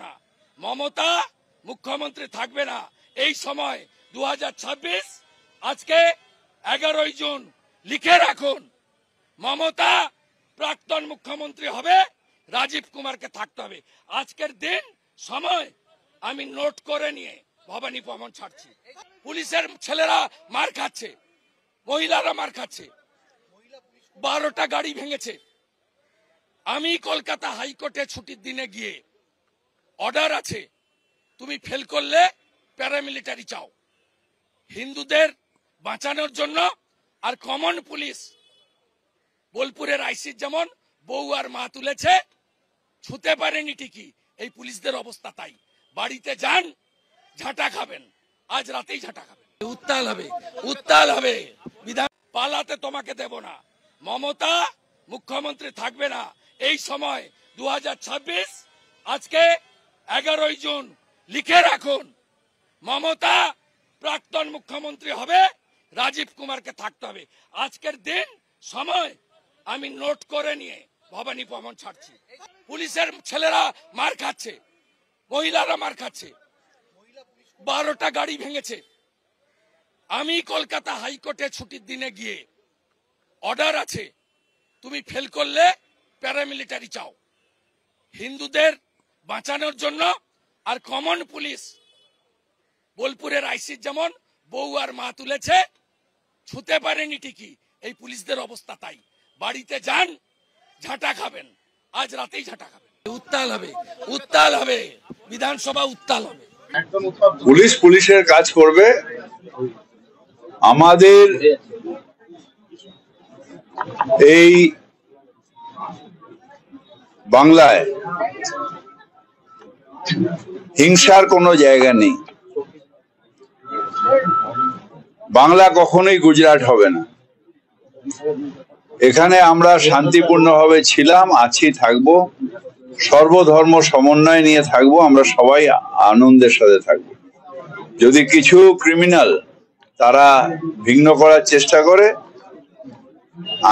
না মমতা মুখ্যমন্ত্রী থাকবে না এই সময় 2026 আজকে 11 জুন লিখে রাখুন মমতা প্রাক্তন মুখ্যমন্ত্রী হবে রাজীব কুমারকে থাকতে হবে আজকের দিন সময় আমি নোট করে নিয়ে ভবানী ভবন ছাড়ছি পুলিশের ছেলেরা মার খাচ্ছে মহিলারা মার খাচ্ছে 12টা গাড়ি ভেঙেছে আমি কলকাতা হাইকোর্টে ছুটির দিনে গিয়ে অর্ডার আছে তুমি ফেল করলে প্যারামিলিটারি চাও হিন্দুদের বাঁচানোর জন্য আর কমন পুলিশ বোলপুরের আইসির যেমন বউ আর মা তুলেছে ছুতে পারেনি ঠিকই এই পুলিশদের অবস্থা তাই বাড়িতে যান ঝাঁটা খাবেন আজ রাতেই ঝাঁটা খাবেন উত্তাল হবে বিধান পালাতে তোমাকে দেব না মমতা মুখ্যমন্ত্রী থাকবে না এই সময় 2026 আজকে 11 জুন লিখে রাখুন মমতা প্রাক্তন মুখ্যমন্ত্রী হবে রাজীব কুমারকে থাকতে হবে আজকের দিন সময় আমি নোট করে নিয়ে ভবানী ভবন ছাড়ছি পুলিশের ছেলেরা মার খাচ্ছে মহিলারা মার খাচ্ছে 12টা গাড়ি ভেঙেছে আমি কলকাতা হাইকোর্টে ছুটির দিনে গিয়ে অর্ডার আছে তুমি ফেল করলে প্যারামিলিটারি চাও হিন্দুদের বাঁচানোর জন্য আর কমন পুলিশ বোলপুরের আইসির যেমন বউ আর মা তুলেছে ছুতে পারেনি ঠিকই এই পুলিশদের অবস্থা তাই বাড়িতে যান ঝাঁটা খাবেন আজ রাতেই ঝাঁটা খাবেন উত্তাল হবে বিধানসভা উত্তাল হবে পুলিশ পুলিশের কাজ করবে আমাদের এই বাংলায় হিংসার কোনো জায়গা নেই বাংলা কখনোই গুজরাট হবে না এখানে আমরা শান্তিপূর্ণভাবে ছিলাম আছি থাকবো সর্বধর্ম সমন্বয় নিয়ে থাকবো আমরা সবাই আনন্দের সাথে থাকবো যদি কিছু ক্রিমিনাল তারা ভিন্ন করার চেষ্টা করে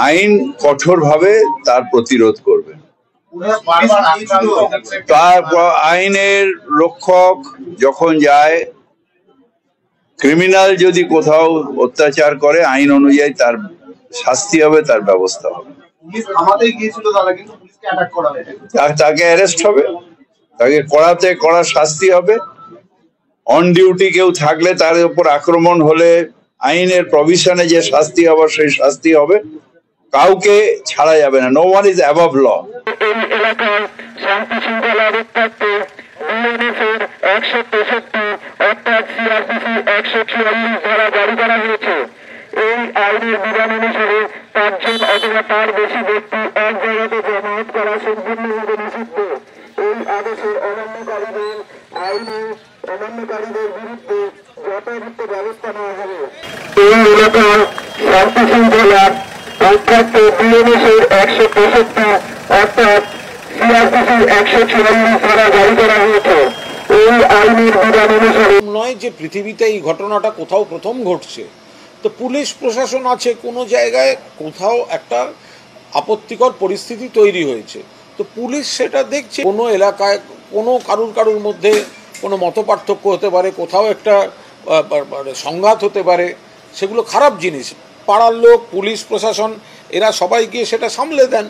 আইন কঠোরভাবে তার প্রতিরোধ করবে তার আইনের রক্ষক যখন যায় ক্রিমিনাল যদি কোথাও অত্যাচার করে আইন অনুযায়ী তার শাস্তি হবে তার ব্যবস্থা হবে তাকে অ্যারেস্ট হবে তাকে কড়াতে কড়া শাস্তি হবে অন ডিউটি কেউ থাকলে তার উপর আক্রমণ হলে আইনের প্রভিশনে যে শাস্তি হবে সেই শাস্তি হবে কাউকে ছাড়া যাবে না নো ওয়ান ইজ অ্যাবভ ল এই আইনের বিধান অনুসারে 5 জন অথবা তার বেশি ব্যক্তি এক জায়গাতে জমায়েত করা সম্পূর্ণভাবে নিষিদ্ধ এই আদেশের অমান্যকারীদের বিরুদ্ধে যথাযথ ব্যবস্থা নেওয়া হবে এই এলাকার শান্তি শৃঙ্খলার অর্থাৎ বিএনএসের 165 অর্থাৎ সিআরপিসির 144 ধারা জারি করা হয়েছে এই আইনের বিধান অনুসারে নয় যে পৃথিবীতে এই ঘটনাটা কোথাও প্রথম ঘটছে তো পুলিশ প্রশাসন আছে কোনো জায়গায় কোথাও একটা আপত্তিকর পরিস্থিতি তৈরি হয়েছে তো পুলিশ সেটা দেখছে কোনো এলাকায় কোনো কারুর মধ্যে কোনো মতপার্থক্য হতে পারে কোথাও একটা সংঘাত হতে পারে সেগুলো খারাপ জিনিস পাড়ার লোক পুলিশ প্রশাসন এরা সবাই গিয়ে সেটা সামলে দেন